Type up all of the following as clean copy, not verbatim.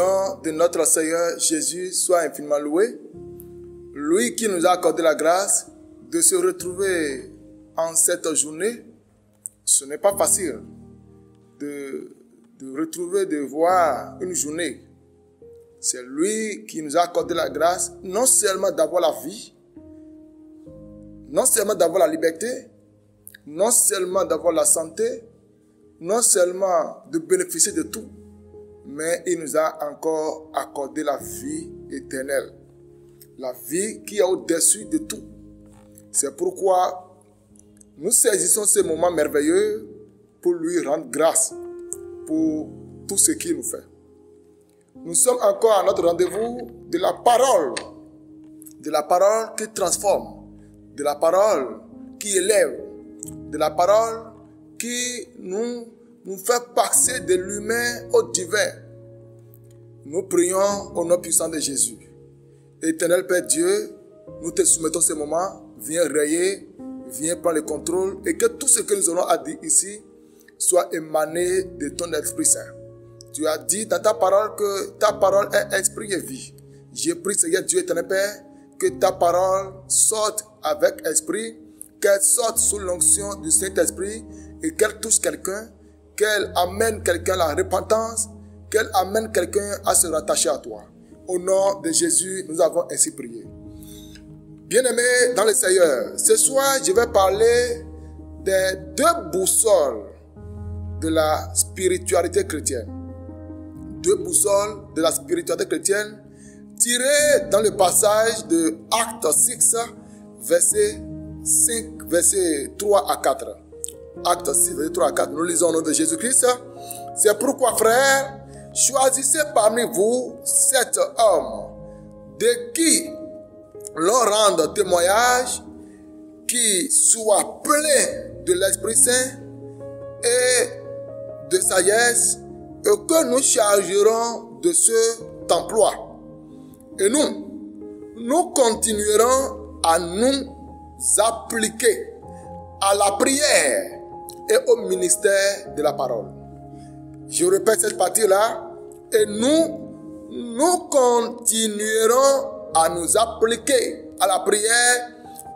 nom de notre Seigneur Jésus soit infiniment loué. Lui qui nous a accordé la grâce de se retrouver en cette journée. Ce n'est pas facile de retrouver, de voir une journée. C'est lui qui nous a accordé la grâce, non seulement d'avoir la vie, non seulement d'avoir la liberté, non seulement d'avoir la santé, non seulement de bénéficier de tout, mais il nous a encore accordé la vie éternelle. La vie qui est au-dessus de tout. C'est pourquoi nous saisissons ce moment merveilleux pour lui rendre grâce pour tout ce qu'il nous fait. Nous sommes encore à notre rendez-vous de la parole qui transforme, de la parole qui élève, de la parole qui nous fait passer de l'humain au divin. Nous prions au nom puissant de Jésus. Éternel Père Dieu, nous te soumettons ce moment. Viens rayer, viens prendre le contrôle et que tout ce que nous aurons à dire ici soit émané de ton Esprit Saint. Tu as dit dans ta parole que ta parole est esprit et vie. Je prie, Seigneur Dieu éternel Père, que ta parole sorte avec esprit, qu'elle sorte sous l'onction du Saint-Esprit et qu'elle touche quelqu'un, qu'elle amène quelqu'un à la repentance, qu'elle amène quelqu'un à se rattacher à toi. Au nom de Jésus, nous avons ainsi prié. Bien-aimés dans le Seigneur, ce soir, je vais parler des deux boussoles de la spiritualité chrétienne. Deux boussoles de la spiritualité chrétienne tirées dans le passage de Actes 6, versets 3 à 4. Actes 6, versets 3 à 4. Nous lisons au nom de Jésus-Christ. C'est pourquoi, frères, choisissez parmi vous 7 hommes de qui l'on rende témoignage, qui soient pleins de l'Esprit Saint et de sagesse, et que nous chargerons de cet emploi. Et nous continuerons à nous appliquer à la prière et au ministère de la parole. Je répète cette partie-là. Et nous continuerons à nous appliquer à la prière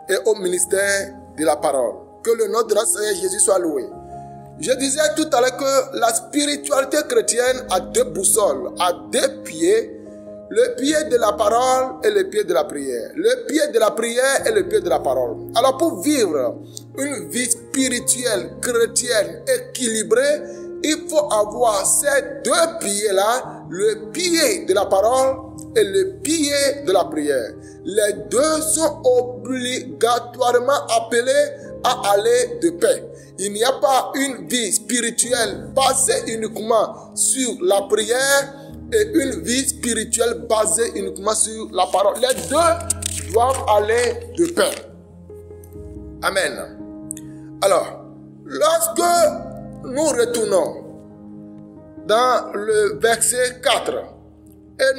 et au ministère de la parole. Que le nom de notre Seigneur Jésus soit loué. Je disais tout à l'heure que la spiritualité chrétienne a deux boussoles, a deux pieds. Le pied de la parole et le pied de la prière. Le pied de la prière et le pied de la parole. Alors pour vivre une vie spirituelle chrétienne équilibrée, il faut avoir ces deux pieds-là, le pied de la parole et le pied de la prière. Les deux sont obligatoirement appelés à aller de pair. Il n'y a pas une vie spirituelle basée uniquement sur la prière et une vie spirituelle basée uniquement sur la parole. Les deux doivent aller de pair. Amen. Alors, lorsque nous retournons dans le verset 4 et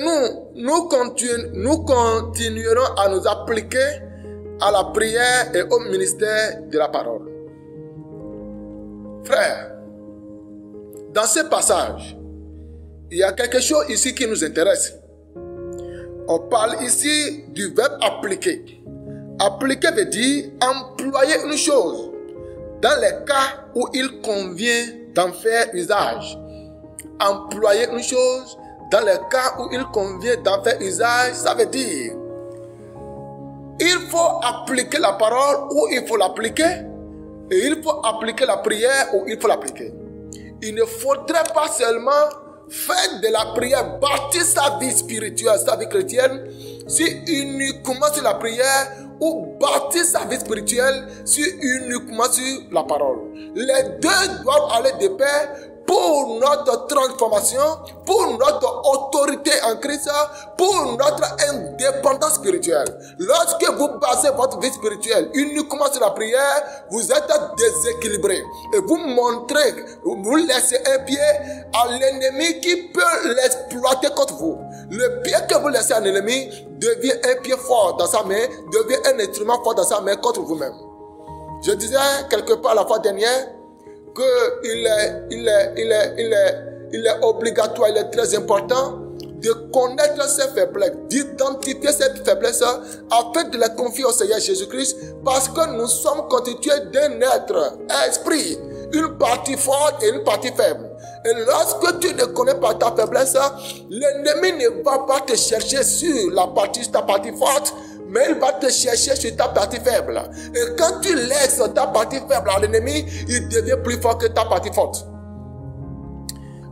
nous continuerons à nous appliquer à la prière et au ministère de la parole. Frères, dans ce passage, il y a quelque chose ici qui nous intéresse. On parle ici du verbe appliquer. Appliquer veut dire employer une chose dans les cas où il convient d'en faire usage. Employer une chose dans les cas où il convient d'en faire usage, ça veut dire il faut appliquer la parole où il faut l'appliquer et il faut appliquer la prière où il faut l'appliquer. Il ne faudrait pas seulement faire de la prière, bâtir sa vie spirituelle, sa vie chrétienne, uniquement sur la prière, ou bâtir sa vie spirituelle uniquement sur la parole. Les deux doivent aller de pair pour notre transformation, pour notre autorité en Christ, pour notre indépendance spirituelle. Lorsque vous basez votre vie spirituelle uniquement sur la prière, vous êtes déséquilibré. Et vous montrez, vous laissez un pied à l'ennemi qui peut l'exploiter contre vous. Le pied que vous laissez à l'ennemi devient un pied fort dans sa main, devient un instrument fort dans sa main contre vous-même. Je disais quelque part la fois dernière qu'il est obligatoire, il est très important de connaître ses faiblesses, d'identifier ses faiblesses afin de les confier au Seigneur Jésus-Christ, parce que nous sommes constitués d'un être, esprit, une partie forte et une partie faible. Et lorsque tu ne connais pas ta faiblesse, l'ennemi ne va pas te chercher sur ta partie forte, mais il va te chercher sur ta partie faible. Et quand tu laisses ta partie faible à l'ennemi, il devient plus fort que ta partie forte.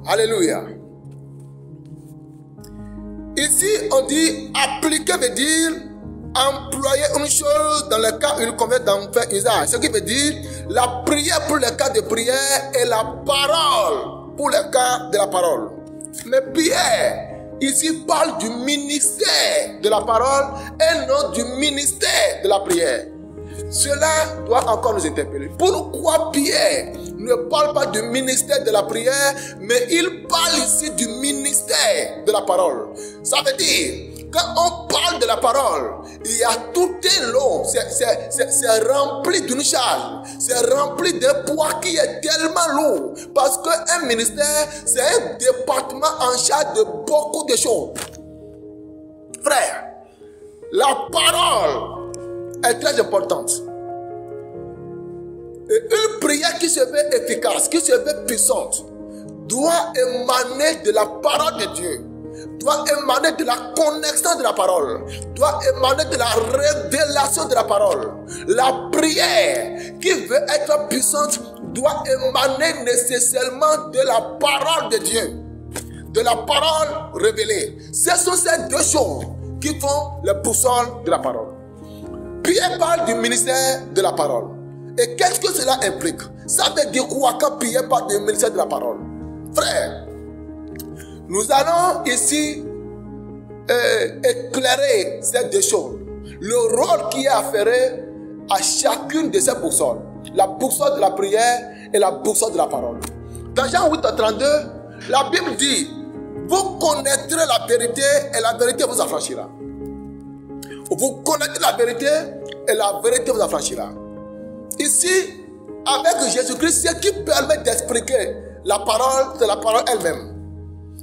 Alléluia. Ici, on dit appliquer veut dire employer une chose dans le cas où il convient d'en faire usage. Ce qui veut dire la prière pour le cas de prière et la parole pour le cas de la parole. Mais Pierre, ici, parle du ministère de la parole et non du ministère de la prière. Cela doit encore nous interpeller. Pourquoi Pierre ne parle pas du ministère de la prière, mais il parle ici du ministère de la parole? Ça veut dire, quand on parle de la parole, il y a tout un lot, c'est rempli d'une charge, c'est rempli d'un poids qui est tellement lourd, parce qu'un ministère, c'est un département en charge de beaucoup de choses. Frère, la parole est très importante. Et une prière qui se veut efficace, qui se veut puissante, doit émaner de la parole de Dieu, doit émaner de la connexion de la parole, doit émaner de la révélation de la parole. La prière qui veut être puissante doit émaner nécessairement de la parole de Dieu, de la parole révélée. Ce sont ces deux choses qui font le boussole de la parole. Pierre parle du ministère de la parole. Et qu'est-ce que cela implique? Ça veut dire quoi quand Pierre parle du ministère de la parole? Frère, nous allons ici éclairer ces deux choses. Le rôle qui est afféré à chacune de ces boussoles. La boussole de la prière et la boussole de la parole. Dans Jean 8:32, la Bible dit: vous connaîtrez la vérité et la vérité vous affranchira. Vous connaîtrez la vérité et la vérité vous affranchira. Ici, avec Jésus-Christ, ce qui permet d'expliquer la parole, c'est la parole elle-même.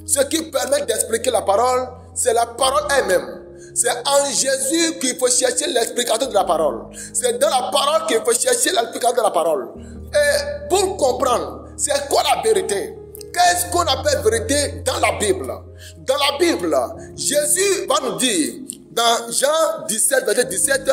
Ce qui permet d'expliquer la parole, c'est la parole elle-même. C'est en Jésus qu'il faut chercher l'explication de la parole. C'est dans la parole qu'il faut chercher l'explication de la parole. Et pour comprendre, c'est quoi la vérité? Qu'est-ce qu'on appelle vérité dans la Bible? Dans la Bible, Jésus va nous dire, dans Jean 17, verset 17,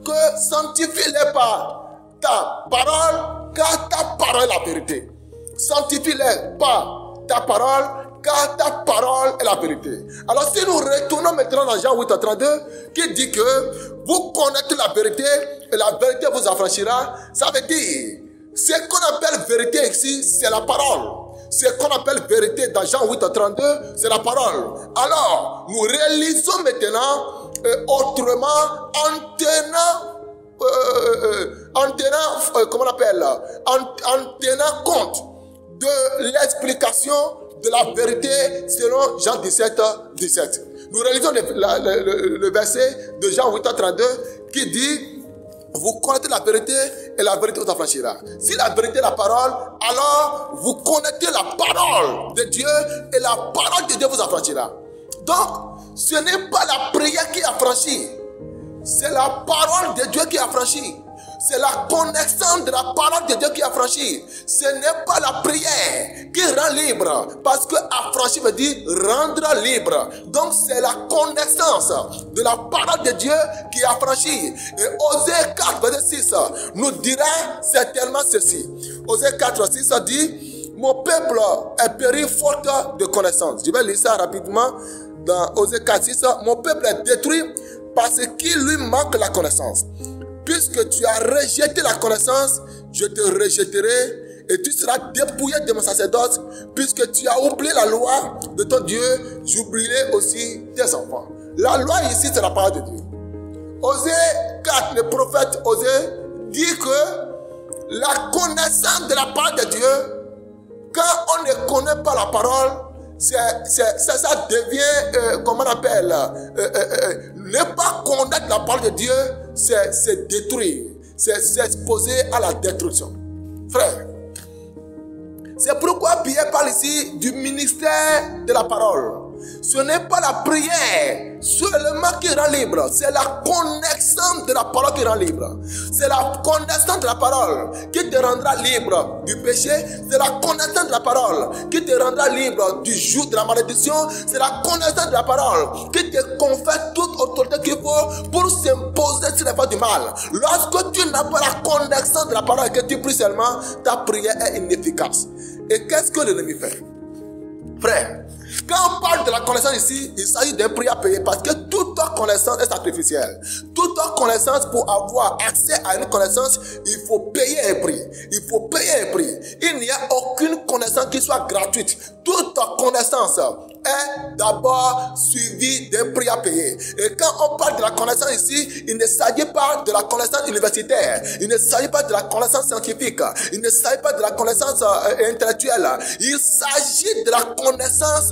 que sanctifie-les par ta parole, car ta parole est la vérité. Sanctifie-les par ta parole, car ta parole est la vérité. Alors si nous retournons maintenant dans Jean 8:32, qui dit que vous connaîtrez la vérité et la vérité vous affranchira, ça veut dire, ce qu'on appelle vérité ici, c'est la parole. Ce qu'on appelle vérité dans Jean 8:32, c'est la parole. Alors, nous réalisons maintenant autrement en tenant compte de l'explication de la vérité selon Jean 17:17. Nous réalisons le verset de Jean 8:32 qui dit: vous connaîtrez la vérité et la vérité vous affranchira. Si la vérité est la parole, alors vous connaîtrez la parole de Dieu et la parole de Dieu vous affranchira. Donc, ce n'est pas la prière qui affranchit, c'est la parole de Dieu qui affranchit. C'est la connexion de la parole de Dieu qui affranchit. Ce n'est pas la prière qui rend libre, parce que affranchir veut dire rendre libre. Donc c'est la connaissance de la parole de Dieu qui affranchit. Et Osée 4, verset 6 nous dira certainement ceci. Osée 4, 6 dit: mon peuple est péri faute de connaissance. Je vais lire ça rapidement dans Osée 4, 6. Mon peuple est détruit parce qu'il lui manque la connaissance. Puisque tu as rejeté la connaissance, je te rejetterai et tu seras dépouillé de mon sacerdoce. Puisque tu as oublié la loi de ton Dieu, j'oublierai aussi tes enfants. La loi ici, c'est la parole de Dieu. Osée 4, le prophète Osée dit que la connaissance de la parole de Dieu, quand on ne connaît pas la parole, ça devient, comment on appelle, ne pas connaître la parole de Dieu, c'est détruire, c'est s'exposer à la destruction. Frère, c'est pourquoi Pierre parle ici du ministère de la parole. Ce n'est pas la prière seulement qui rend libre, c'est la connaissance de la parole qui rend libre. C'est la connaissance de la parole qui te rendra libre du péché. C'est la connaissance de la parole qui te rendra libre du joug de la malédiction. C'est la connaissance de la parole qui te confère toute autorité qu'il faut pour s'imposer sur les voies du mal. Lorsque tu n'as pas la connaissance de la parole et que tu pries seulement, ta prière est inefficace. Et qu'est-ce que l'ennemi fait? Frère, quand on parle de la connaissance ici, il s'agit d'un prix à payer parce que toute connaissance est sacrificielle. Toute connaissance, pour avoir accès à une connaissance, il faut payer un prix. Il faut payer un prix. Il n'y a aucune connaissance qui soit gratuite. Toute connaissance est d'abord suivie d'un prix à payer. Et quand on parle de la connaissance ici, il ne s'agit pas de la connaissance universitaire. Il ne s'agit pas de la connaissance scientifique. Il ne s'agit pas de la connaissance intellectuelle. Il s'agit de la connaissance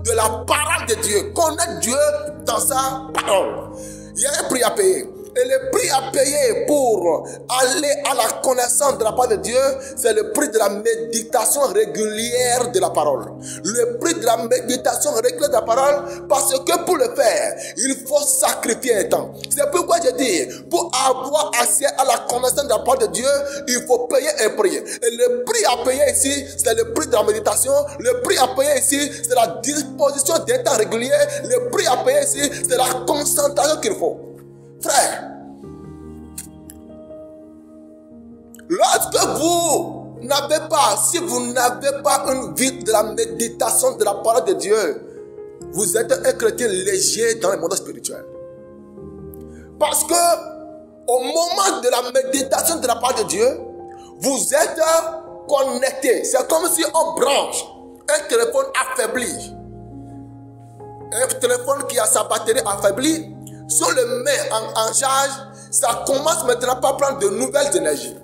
de la parole de Dieu. Connaître Dieu dans sa parole. Il y a un prix à payer. Et le prix à payer pour aller à la connaissance de la parole de Dieu, c'est le prix de la méditation régulière de la parole. Le prix de la méditation régulière de la parole, parce que pour le faire, il faut sacrifier un temps. C'est pourquoi je dis, pour avoir accès à la connaissance de la parole de Dieu, il faut payer un prix. Et le prix à payer ici, c'est le prix de la méditation. Le prix à payer ici, c'est la disposition d'un temps régulier. Le prix à payer ici, c'est la concentration qu'il faut. Frère, lorsque vous n'avez pas, si vous n'avez pas une vie de la méditation de la parole de Dieu, vous êtes un chrétien léger dans le monde spirituel. Parce que au moment de la méditation de la parole de Dieu, vous êtes connecté. C'est comme si on branche un téléphone affaibli. Un téléphone qui a sa batterie affaiblie. Si on le met en charge, ça commence maintenant par prendre de nouvelles énergies.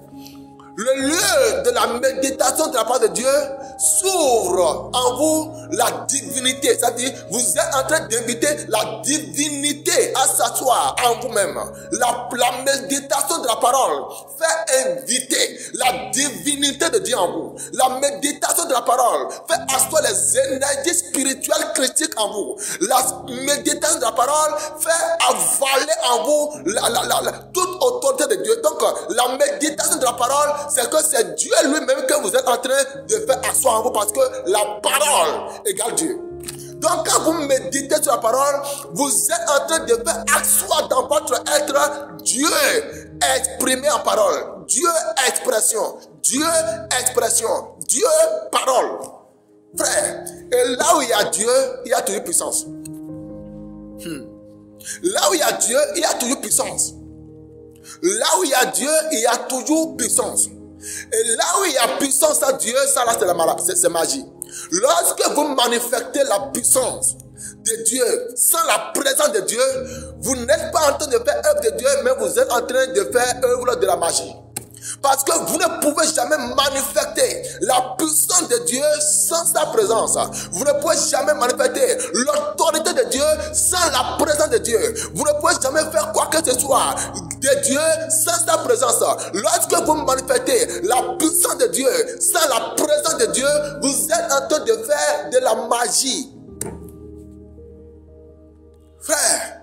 Le lieu de la méditation de la parole de Dieu s'ouvre en vous la divinité. C'est-à-dire, vous êtes en train d'inviter la divinité à s'asseoir en vous-même. La méditation de la parole fait inviter la divinité de Dieu en vous. La méditation de la parole fait asseoir les énergies spirituelles critiques en vous. La méditation de la parole fait avaler en vous toute autorité de Dieu. Donc, la méditation de la parole, c'est que c'est Dieu lui-même que vous êtes en train de faire asseoir en vous parce que la parole égale Dieu. Donc quand vous méditez sur la parole, vous êtes en train de faire asseoir dans votre être Dieu exprimé en parole. Dieu expression. Dieu expression. Dieu parole. Frère, et là où il y a Dieu, il y a toujours puissance. Là où il y a Dieu, il y a toujours puissance. Là où il y a Dieu, il y a toujours puissance. Et là où il y a puissance à Dieu, ça là c'est magie. Lorsque vous manifestez la puissance de Dieu sans la présence de Dieu, vous n'êtes pas en train de faire œuvre de Dieu, mais vous êtes en train de faire œuvre de la magie. Parce que vous ne pouvez jamais manifester la puissance de Dieu sans sa présence. Vous ne pouvez jamais manifester l'autorité de Dieu sans la présence de Dieu. Vous ne pouvez jamais faire quoi que ce soit de Dieu sans sa présence. Lorsque vous manifestez la puissance de Dieu sans la présence de Dieu, vous êtes en train de faire de la magie. Frère,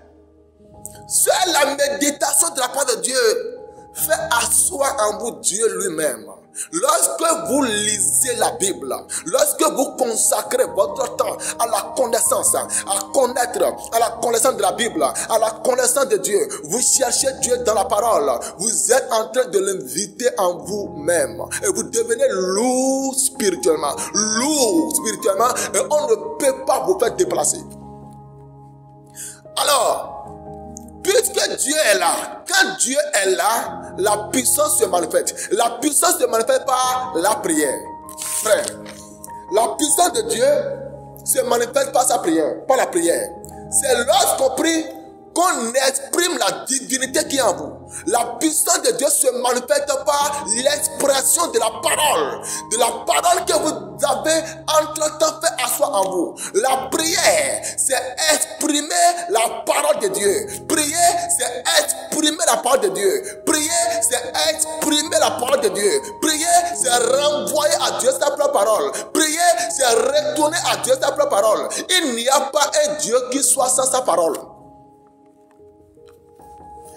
c'est la méditation de la parole de Dieu. Fait asseoir en vous Dieu lui-même. Lorsque vous lisez la Bible, lorsque vous consacrez votre temps à la connaissance, à connaître, à la connaissance de la Bible, à la connaissance de Dieu, vous cherchez Dieu dans la parole, vous êtes en train de l'inviter en vous-même. Et vous devenez lourd spirituellement. Lourd spirituellement. Et on ne peut pas vous faire déplacer. Alors, puisque Dieu est là, quand Dieu est là, la puissance se manifeste. La puissance se manifeste par la prière. Frère, la puissance de Dieu se manifeste par sa prière, par la prière. C'est lorsqu'on prie qu'on exprime la divinité qui est en vous. La puissance de Dieu se manifeste par l'expression de la parole que vous avez entre-temps fait asseoir en vous. La prière, c'est exprimer la parole de Dieu. Prier, c'est exprimer la parole de Dieu. Prier, c'est exprimer la parole de Dieu. Prier, c'est renvoyer à Dieu sa propre parole. Prier, c'est retourner à Dieu sa propre parole. Il n'y a pas un Dieu qui soit sans sa parole.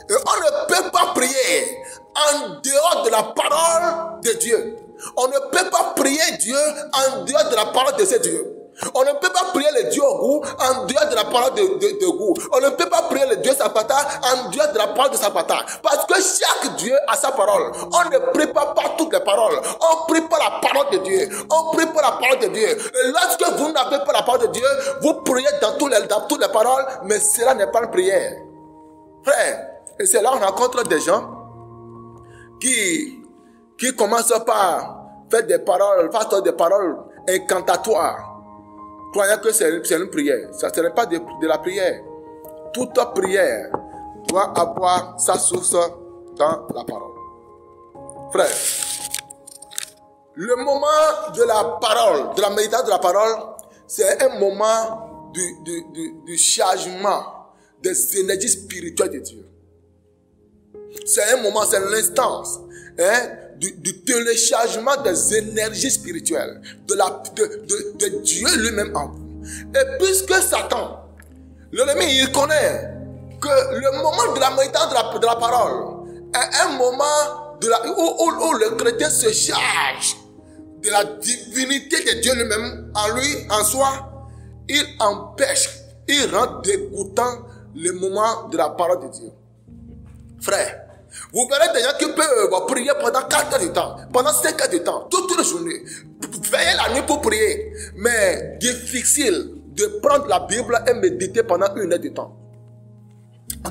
Et on ne peut pas prier en dehors de la parole de Dieu. On ne peut pas prier Dieu en dehors de la parole de ce Dieu. On ne peut pas prier le Dieu au goût en dehors de la parole de goût. On ne peut pas prier le Dieu Sapata en dehors de la parole de Sapata. Parce que chaque Dieu a sa parole. On ne prie pas par toutes les paroles. On prie par la parole de Dieu. On prie par la parole de Dieu. Et lorsque vous n'avez pas la parole de Dieu, vous priez dans toutes les paroles, mais cela n'est pas une prière. Frère, et c'est là qu'on rencontre des gens qui commencent par faire des paroles incantatoires, croyant que c'est une prière. Ça ne serait pas de la prière. Toute prière doit avoir sa source dans la parole. Frère, le moment de la parole, de la méditation de la parole, c'est un moment du chargement des énergies spirituelles de Dieu. C'est un moment, c'est l'instance du téléchargement des énergies spirituelles de Dieu lui-même en vous. Et puisque Satan, l'ennemi, il connaît que le moment de la méditation de la parole est un moment où le chrétien se charge de la divinité de Dieu lui-même en lui, en soi, il empêche, il rend dégoûtant le moment de la parole de Dieu. Frère, vous verrez des gens qui peuvent prier pendant 4 heures de temps, pendant 5 heures de temps, toute une journée, veiller la nuit pour prier, mais difficile de prendre la Bible et méditer pendant 1 heure de temps.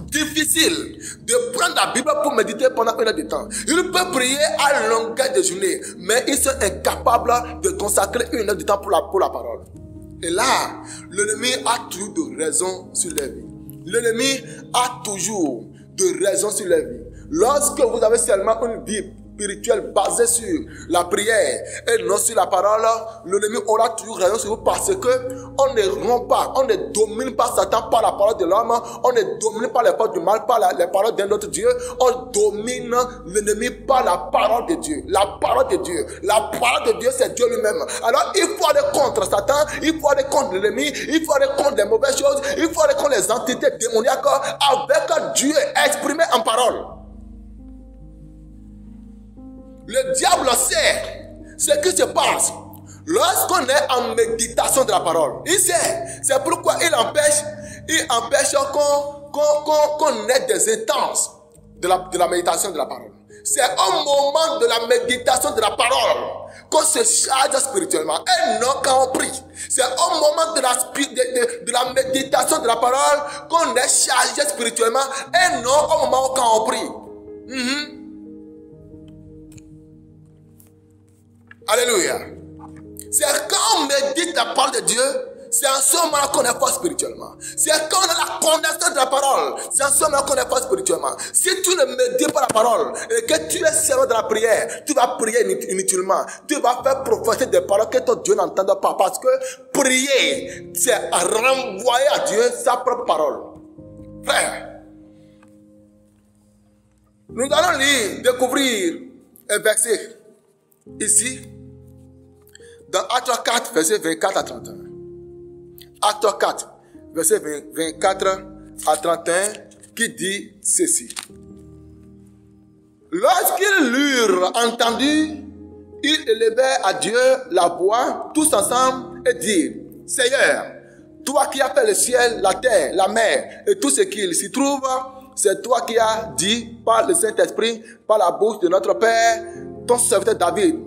Difficile de prendre la Bible pour méditer pendant 1 heure de temps. Ils peuvent prier à longueur de journée, mais ils sont incapables de consacrer 1 heure de temps pour la parole. Et là, l'ennemi a toujours de raison sur la vie. L'ennemi a toujours de raison sur la vie. Lorsque vous avez seulement une vie spirituelle basée sur la prière et non sur la parole, l'ennemi aura toujours raison sur vous parce que on ne rompt pas, on ne domine pas Satan par la parole de l'homme, on ne domine pas les paroles du mal par les paroles d'un autre Dieu, on domine l'ennemi par la parole de Dieu. La parole de Dieu, la parole de Dieu, c'est Dieu lui-même. Alors il faut aller contre Satan, il faut aller contre l'ennemi, il faut aller contre les mauvaises choses, il faut aller contre les entités démoniaques avec Dieu exprimé en parole. Le diable sait ce qui se passe lorsqu'on est en méditation de la parole. Il sait. C'est pourquoi il empêche qu'on ait des intenses de la méditation de la parole. C'est au moment de la méditation de la parole qu'on se charge spirituellement et non quand on prie. C'est au moment de la méditation de la parole qu'on est chargé spirituellement et non au moment quand on prie. Alléluia. C'est quand on médite la parole de Dieu, c'est en ce moment qu'on est fort spirituellement. C'est quand on a la connaissance de la parole, c'est en ce moment qu'on est fort spirituellement. Si tu ne médites pas la parole et que tu es sérieux dans la prière, tu vas prier inutilement. Tu vas faire prophétiser des paroles que ton Dieu n'entend pas. Parce que prier, c'est renvoyer à Dieu sa propre parole. Frère, nous allons découvrir un verset ici. Dans Actes 4, verset 24 à 31. Actes 4, verset 24 à 31, qui dit ceci. Lorsqu'ils l'eurent entendu, ils élevèrent à Dieu la voix, tous ensemble, et dirent, Seigneur, toi qui as fait le ciel, la terre, la mer, et tout ce qu'il s'y trouve, c'est toi qui as dit par le Saint-Esprit, par la bouche de notre Père, ton serviteur David.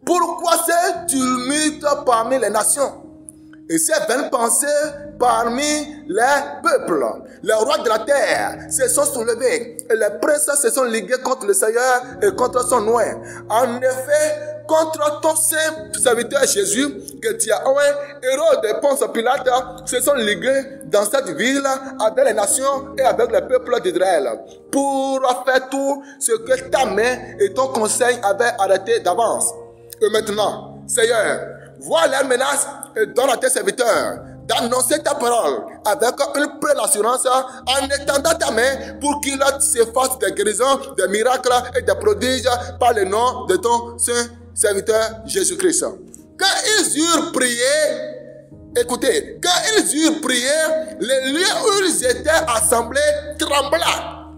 Pourquoi ce tumulte parmi les nations et ces vaines pensées parmi les peuples? Les rois de la terre se sont soulevés et les princes se sont ligués contre le Seigneur et contre son nom. En effet, contre ton saint serviteur Jésus, que tu as envoyé. Hérode et Ponce Pilate se sont ligués dans cette ville avec les nations et avec le peuple d'Israël pour faire tout ce que ta main et ton conseil avaient arrêté d'avance. Et maintenant, Seigneur, vois leurs menaces et donne à tes serviteurs d'annoncer ta parole avec une pleine assurance en étendant ta main pour qu'il s'efface des guérisons, des miracles et des prodiges par le nom de ton saint serviteur Jésus-Christ. Quand ils eurent prié, écoutez, quand ils eurent prié, les lieux où ils étaient assemblés trembla.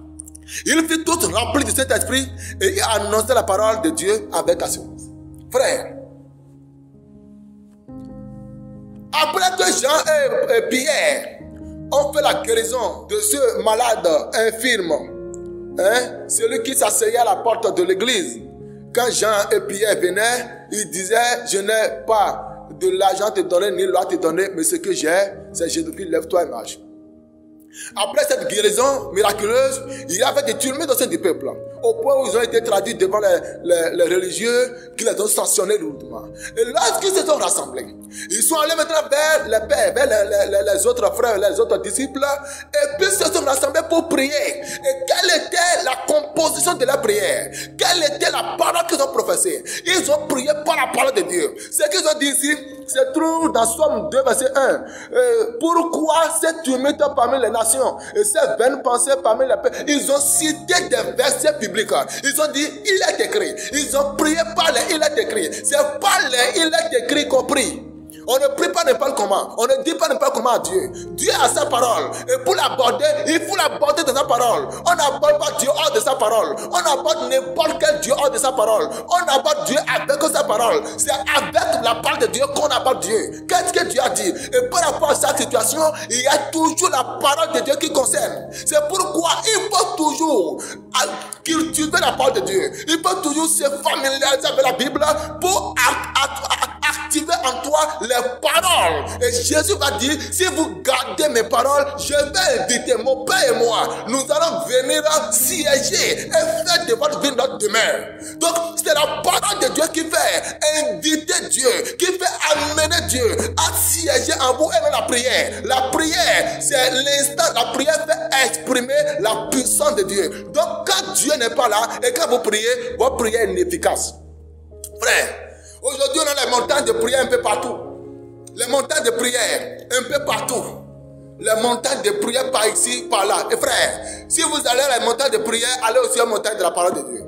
Ils furent tous remplis de cet esprit et ils annonçaient la parole de Dieu avec assurance. Frère, après que Jean et Pierre ont fait la guérison de ce malade infirme, celui qui s'asseyait à la porte de l'église, quand Jean et Pierre venaient, ils disaient, je n'ai pas de l'argent à te donner, ni l'eau à te donner, mais ce que j'ai, c'est Jésus-Christ, lève-toi et marche. Après cette guérison miraculeuse, il y avait des tumulte au sein du peuple, au point où ils ont été traduits devant les religieux qui les ont sanctionnés lourdement. Et lorsqu'ils se sont rassemblés, ils sont allés maintenant vers les pères, vers les autres frères, les autres disciples, et puis ils se sont rassemblés pour prier. Et quelle était la composition de la prière? Quelle était la parole qu'ils ont professée? Ils ont prié par la parole de Dieu. Ce qu'ils ont dit ici se trouve dans Somme 2, verset 1. Pourquoi cette tumulte parmi les nations et ces vaines pensées parmi les peuples? Ils ont cité des versets bibliques. Ils ont dit, il est écrit. Ils ont prié par les, il est écrit. C'est par les, il est écrit qu'on prie. On ne prie pas n'importe comment. On ne dit pas n'importe comment à Dieu. Dieu a sa parole. Et pour l'aborder, il faut l'aborder dans sa parole. On n'aborde pas Dieu hors de sa parole. On n'aborde n'importe quel Dieu hors de sa parole. On aborde Dieu avec sa parole. C'est avec la parole de Dieu qu'on aborde Dieu. Qu'est-ce que Dieu a dit? Et par rapport à cette situation, il y a toujours la parole de Dieu qui concerne. C'est pourquoi il faut toujours cultiver la parole de Dieu. Il faut toujours se familiariser avec la Bible pour activer en toi les paroles. Et Jésus va dire, si vous gardez mes paroles, je vais inviter mon Père et moi. Nous allons venir siéger et faire de votre vie notre demeure. Donc, c'est la parole de Dieu qui fait inviter Dieu, qui fait amener Dieu à siéger en vous et dans la prière. La prière, c'est l'instant, la prière fait exprimer la puissance de Dieu. Donc, quand Dieu n'est pas là et quand vous priez, votre prière est inefficace. Frère, aujourd'hui, on a les montagnes de prière un peu partout. Les montagnes de prière un peu partout. Les montagnes de prière par ici, par là. Et frère, si vous allez à les montagnes de prière, allez aussi à la montagne de la parole de Dieu.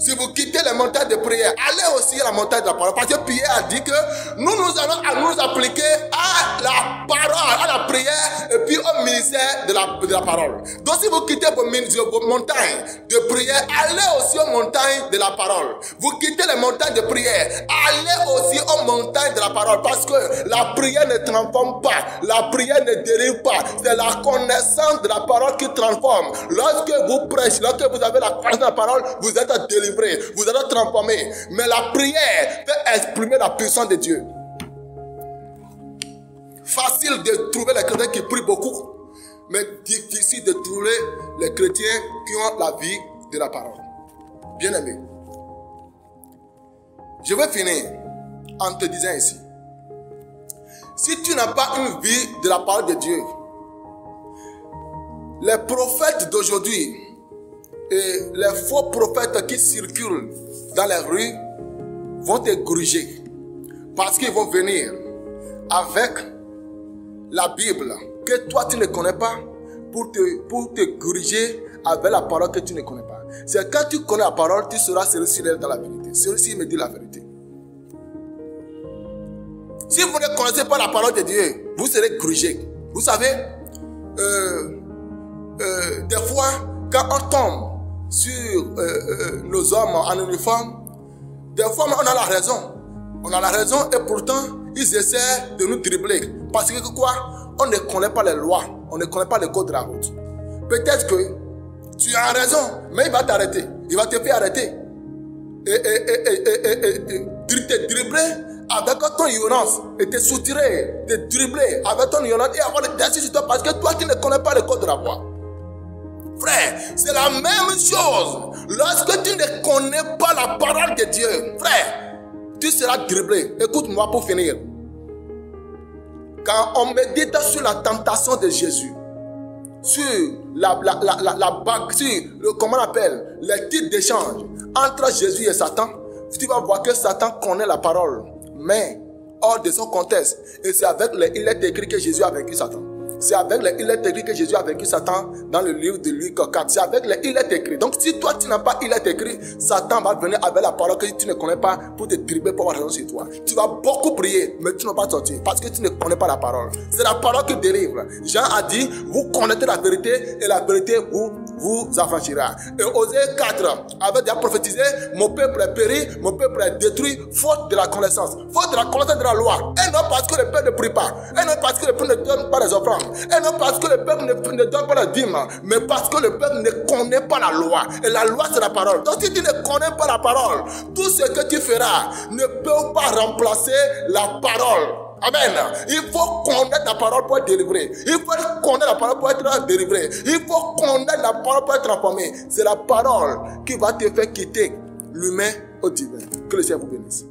Si vous quittez les montagnes de prière, allez aussi à la montagne de la parole. Parce que Pierre a dit que nous allons nous appliquer à la parole, à la prière, et puis au ministère de la parole. Donc si vous quittez vos montagnes de prière, allez aussi aux montagnes de la parole. Vous quittez les montagnes de prière, allez aussi aux montagnes de la parole. Parce que la prière ne transforme pas, la prière ne délivre pas. C'est la connaissance de la parole qui transforme. Lorsque vous prêchez, lorsque vous avez la connaissance de la parole, vous êtes délivré. Vous allez transformer. Mais la prière fait exprimer la puissance de Dieu. Facile de trouver les chrétiens qui prient beaucoup, mais difficile de trouver les chrétiens qui ont la vie de la parole. Bien aimé, je vais finir en te disant ici, si tu n'as pas une vie de la parole de Dieu, les prophètes d'aujourd'hui et les faux prophètes qui circulent dans les rues vont te gruger. Parce qu'ils vont venir avec la Bible que toi tu ne connais pas pour te gruger avec la parole que tu ne connais pas. C'est quand tu connais la parole, tu seras celui-ci dans la vérité. Celui-ci me dit la vérité. Si vous ne connaissez pas la parole de Dieu, vous serez grugé. Vous savez, des fois, quand on tombe sur nos hommes en uniforme, des fois on a la raison. On a la raison et pourtant ils essaient de nous dribbler. Parce que quoi? On ne connaît pas les lois, on ne connaît pas les codes de la route. Peut-être que tu as raison, mais il va t'arrêter. Il va te faire arrêter. Et te dribbler avec ton ignorance. Et te soutirer, te dribbler avec ton ignorance et avoir des décisions sur toi parce que toi tu ne connais pas les codes de la voie. Frère, c'est la même chose. Lorsque tu ne connais pas la parole de Dieu, frère, tu seras dribblé. Écoute-moi pour finir. Quand on médite sur la tentation de Jésus, sur la bague, sur comment on appelle, les titres d'échange entre Jésus et Satan, tu vas voir que Satan connaît la parole, mais hors de son contexte. Et c'est avec il est écrit que Jésus a vaincu Satan. C'est avec il est écrit que Jésus a vaincu Satan dans le livre de Luc 4. C'est avec il est écrit. Donc si toi tu n'as pas il est écrit, Satan va venir avec la parole que tu ne connais pas pour te dribbler, pour avoir raison sur toi. Tu vas beaucoup prier, mais tu ne vas pas sortir parce que tu ne connais pas la parole. C'est la parole qui délivre. Jean a dit, vous connaissez la vérité et la vérité vous affranchira. Et Osée 4 avait déjà prophétisé, mon peuple est péri, mon peuple est détruit, faute de la connaissance. Faute de la connaissance de la loi. Et non parce que le peuple ne prie pas. Et non parce que le peuple ne donne pas les offrandes. Et non parce que le peuple ne donne pas la dîme. Mais parce que le peuple ne connaît pas la loi. Et la loi c'est la parole. Donc si tu ne connais pas la parole, tout ce que tu feras ne peut pas remplacer la parole. Amen. Il faut connaître la parole pour être délivré. Il faut connaître la parole pour être délivré. Il faut connaître la parole pour être transformé. C'est la parole qui va te faire quitter l'humain au divin. Que le Seigneur vous bénisse.